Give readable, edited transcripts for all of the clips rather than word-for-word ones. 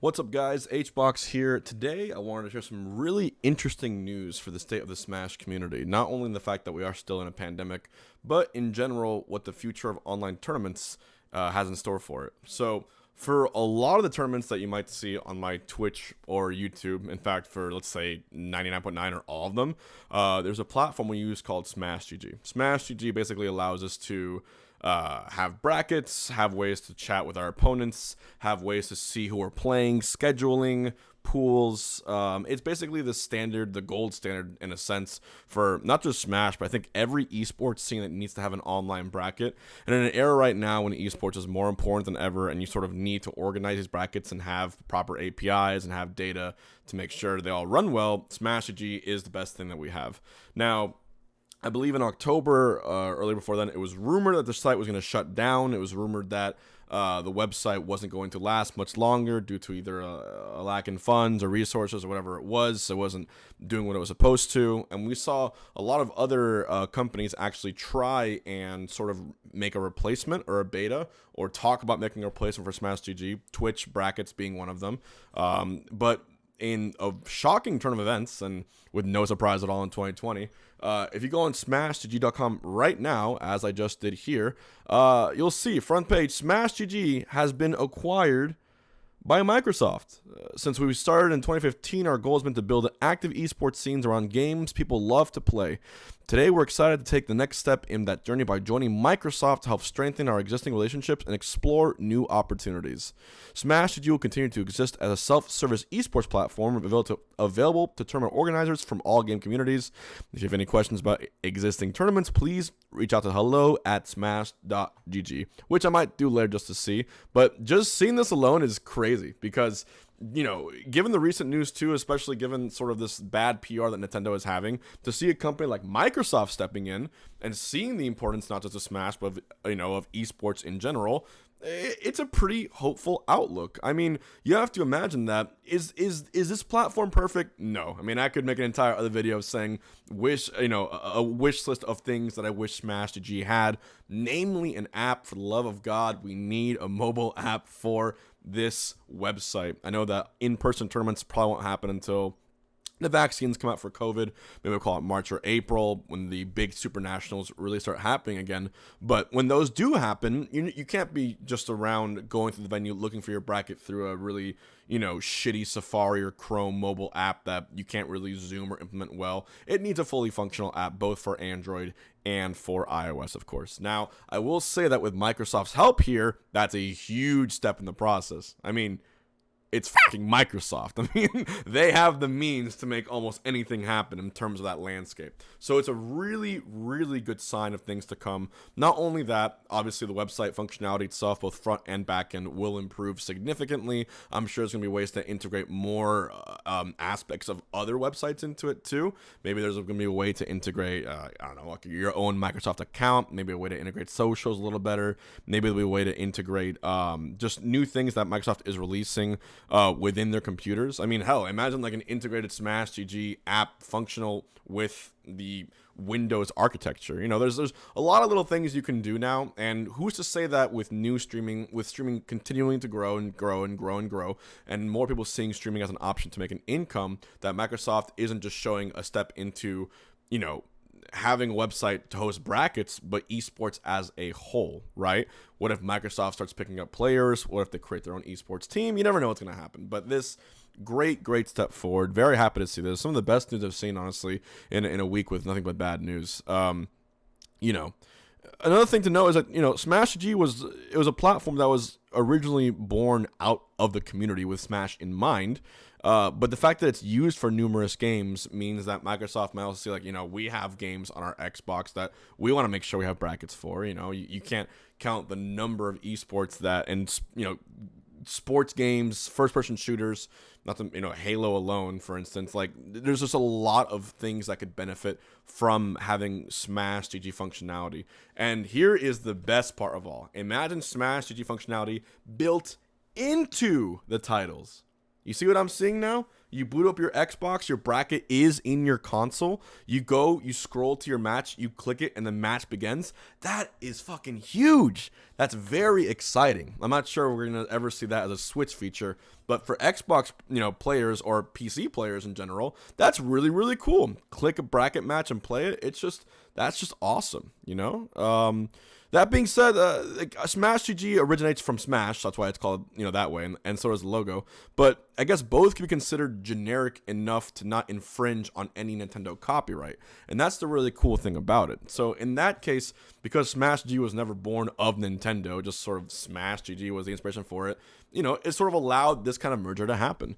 What's up, guys? Hbox here. Today, I wanted to share some really interesting news for the state of the Smash community. Not only in the fact that we are still in a pandemic, but in general, what the future of online tournaments has in store for it. So, for a lot of the tournaments that you might see on my Twitch or YouTube, in fact, for let's say 99.9 or all of them, there's a platform we use called smashgg. Smashgg basically allows us to have brackets, have ways to chat with our opponents, have ways to see who we're playing, scheduling, pools. It's basically the standard, the gold standard in a sense for not just Smash, but I think every esports scene that needs to have an online bracket. And in an era right now when esports is more important than ever and you sort of need to organize these brackets and have proper APIs and have data to make sure they all run well, smashgg is the best thing that we have. Now, I believe in October, early before then, it was rumored that the site was going to shut down. It was rumored that the website wasn't going to last much longer due to either a lack in funds or resources or whatever it was. So it wasn't doing what it was supposed to. And we saw a lot of other companies actually try and sort of make a replacement or a beta or talk about making a replacement for smashgg, Twitch brackets being one of them. But in a shocking turn of events, and with no surprise at all in 2020, if you go on smashgg.com right now, as I just did here, you'll see front page, smashgg has been acquired by Microsoft. Since we started in 2015, our goal has been to build active esports scenes around games people love to play. Today, we're excited to take the next step in that journey by joining Microsoft to help strengthen our existing relationships and explore new opportunities. smashgg will continue to exist as a self-service esports platform available to tournament organizers from all game communities. If you have any questions about existing tournaments, please reach out to hello@smash.gg, which I might do later just to see. But just seeing this alone is crazy because, you know, given the recent news too, especially given sort of this bad PR that Nintendo is having, to see a company like Microsoft stepping in and seeing the importance not just of Smash, but of esports in general, it's a pretty hopeful outlook. I mean, you have to imagine that is this platform perfect? No. I mean, I could make an entire other video saying a wish list of things that I wish smashgg had, namely an app. For the love of God, we need a mobile app for this website. I know that in-person tournaments probably won't happen until the vaccines come out for COVID. Maybe we'll call it March or April when the big super nationals really start happening again. But when those do happen, you can't be just around going through the venue looking for your bracket through a really, shitty Safari or Chrome mobile app that you can't really zoom or implement well. It needs a fully functional app, both for Android and for iOS, of course. Now, I will say that with Microsoft's help here, that's a huge step in the process. I mean, it's fucking Microsoft. I mean, they have the means to make almost anything happen in terms of that landscape. So it's a really, really good sign of things to come. Not only that, obviously the website functionality itself, both front and back end, will improve significantly. I'm sure there's going to be ways to integrate more aspects of other websites into it too. Maybe there's going to be a way to integrate, like your own Microsoft account. Maybe a way to integrate socials a little better. Maybe there'll be a way to integrate just new things that Microsoft is releasing within their computers. I mean, hell, imagine like an integrated smashgg app functional with the Windows architecture. There's a lot of little things you can do now, and who's to say that with streaming continuing to grow and grow and grow and grow, and more people seeing streaming as an option to make an income, that Microsoft isn't just showing a step into, having a website to host brackets, but esports as a whole, right? What if Microsoft starts picking up players? What if they create their own esports team? You never know what's going to happen. But this great step forward. Very happy to see this. Some of the best news I've seen, honestly, in a week with nothing but bad news. Another thing to know is that, smashgg was a platform that was originally born out of the community with Smash in mind. But the fact that it's used for numerous games means that Microsoft might also see, we have games on our Xbox that we want to make sure we have brackets for. You can't count the number of esports sports games, first-person shooters, not the, Halo alone, for instance. Like, there's just a lot of things that could benefit from having smashgg functionality. And here is the best part of all. Imagine smashgg functionality built into the titles. You see what I'm seeing now? You boot up your Xbox, your bracket is in your console. You go, you scroll to your match, you click it, and the match begins. That is fucking huge. That's very exciting. I'm not sure we're gonna ever see that as a Switch feature, but for Xbox, players or PC players in general, that's really, really cool. Click a bracket match and play it. That's just awesome, That being said, smashgg originates from Smash. That's why it's called, that way, and so does the logo. But I guess both can be considered generic enough to not infringe on any Nintendo copyright. And that's the really cool thing about it. So in that case, because smashgg was never born of Nintendo, just sort of smashgg was the inspiration for it, it sort of allowed this kind of merger to happen.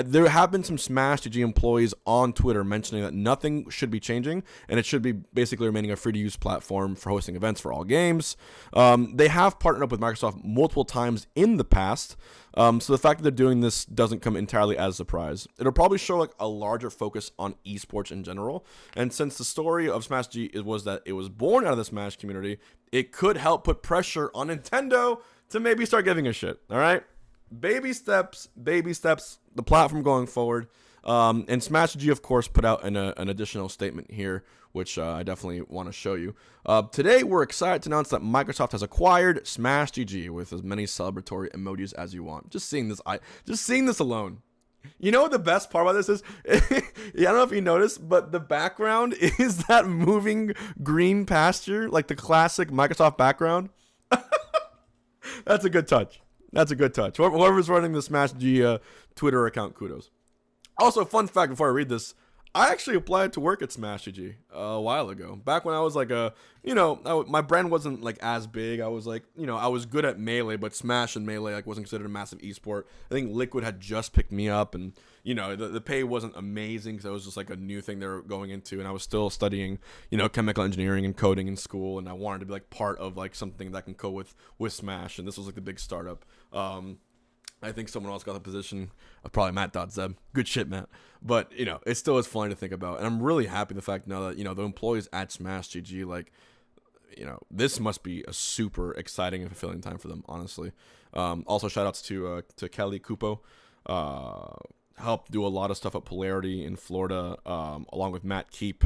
There have been some smashgg employees on Twitter mentioning that nothing should be changing, and it should be basically remaining a free-to-use platform for hosting events for all games. They have partnered up with Microsoft multiple times in the past, so the fact that they're doing this doesn't come entirely as a surprise. It'll probably show a larger focus on esports in general, and since the story of smashgg was that it was born out of the Smash community, it could help put pressure on Nintendo to maybe start giving a shit, all right? Baby steps, the platform going forward. And smashgg, of course, put out an additional statement here, which I definitely want to show you. Today, we're excited to announce that Microsoft has acquired smashgg with as many celebratory emojis as you want. Just seeing this alone. You know what the best part about this is? I don't know if you noticed, but the background is that moving green pasture, like the classic Microsoft background. That's a good touch. Whoever's running the smashgg Twitter account, kudos. Also, fun fact before I read this, I actually applied to work at smashgg a while ago. Back when I was my brand wasn't as big. I was I was good at Melee, but Smash and Melee wasn't considered a massive esport. I think Liquid had just picked me up, and the pay wasn't amazing because it was just a new thing they were going into, and I was still studying chemical engineering and coding in school, and I wanted to be part of something that can code with Smash, and this was the big startup. I think someone else got the position, probably Matt.Zeb. Good shit, Matt. But, it still is funny to think about. And I'm really happy the fact now that, the employees at smashgg, this must be a super exciting and fulfilling time for them, honestly. Also, shout outs to Kelly Kupo. Helped do a lot of stuff at Polarity in Florida, along with Matt Keep.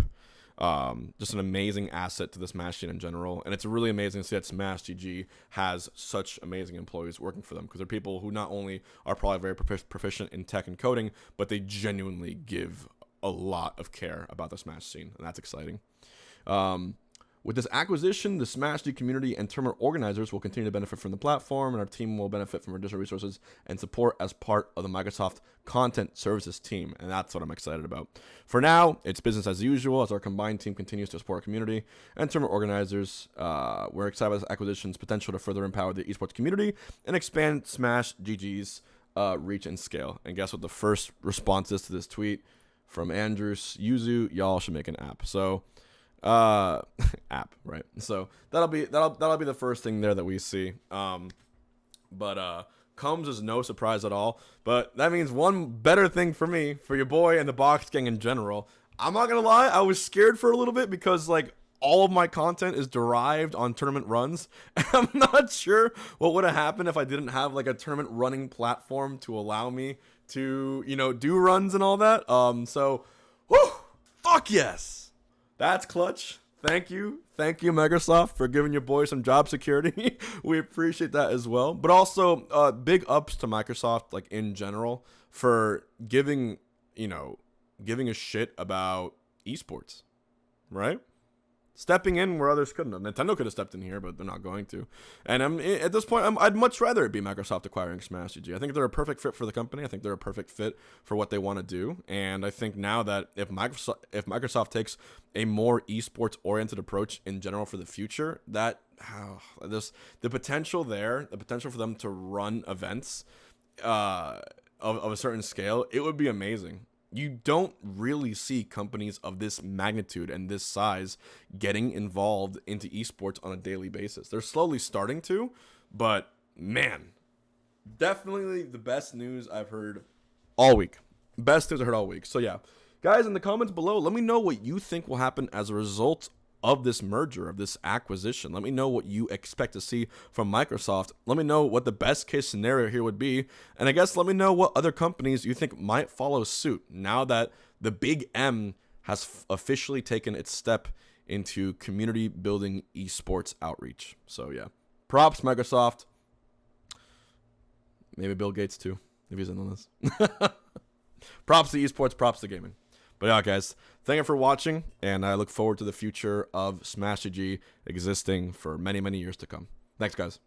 Just an amazing asset to the Smash scene in general, and it's really amazing to see that smashgg has such amazing employees working for them, because they're people who not only are probably very proficient in tech and coding, but they genuinely give a lot of care about the Smash scene, and that's exciting. With this acquisition, the smashgg community and tournament organizers will continue to benefit from the platform, and our team will benefit from additional resources and support as part of the Microsoft Content Services team, and that's what I'm excited about. For now, it's business as usual as our combined team continues to support our community and tournament organizers. We're excited about this acquisition's potential to further empower the esports community and expand smashgg's reach and scale. And guess what the first response is to this tweet from Andrews? Yuzu, y'all should make an app. So app, right? So that'll be the first thing there that we see. But comes as no surprise at all. But that means one better thing for me, for your boy and the Box Gang in general. I'm not gonna lie, I was scared for a little bit because all of my content is derived on tournament runs. I'm not sure what would have happened if I didn't have a tournament running platform to allow me to do runs and all that. So whew, fuck yes. That's clutch. Thank you, Microsoft, for giving your boy some job security. We appreciate that as well. But also, big ups to Microsoft, in general, for giving a shit about esports, right? Stepping in where others couldn't have. Nintendo could have stepped in here, but they're not going to. And at this point, I'd much rather it be Microsoft acquiring smashgg. I think they're a perfect fit for the company. I think they're a perfect fit for what they want to do. And I think now that if Microsoft takes a more esports-oriented approach in general for the future, that the potential for them to run events of a certain scale, it would be amazing. You don't really see companies of this magnitude and this size getting involved into esports on a daily basis. They're slowly starting to, but man, definitely the best news I've heard all week. So yeah, guys, in the comments below, let me know what you think will happen as a result of this merger, of this acquisition. Let me know what you expect to see from Microsoft. Let me know what the best case scenario here would be. And I guess let me know what other companies you think might follow suit now that the big M has officially taken its step into community building esports outreach. So yeah, props Microsoft. Maybe Bill Gates too, if he's in on this. Props to esports, props to gaming. But yeah, guys, thank you for watching, and I look forward to the future of smashgg existing for many, many years to come. Thanks, guys.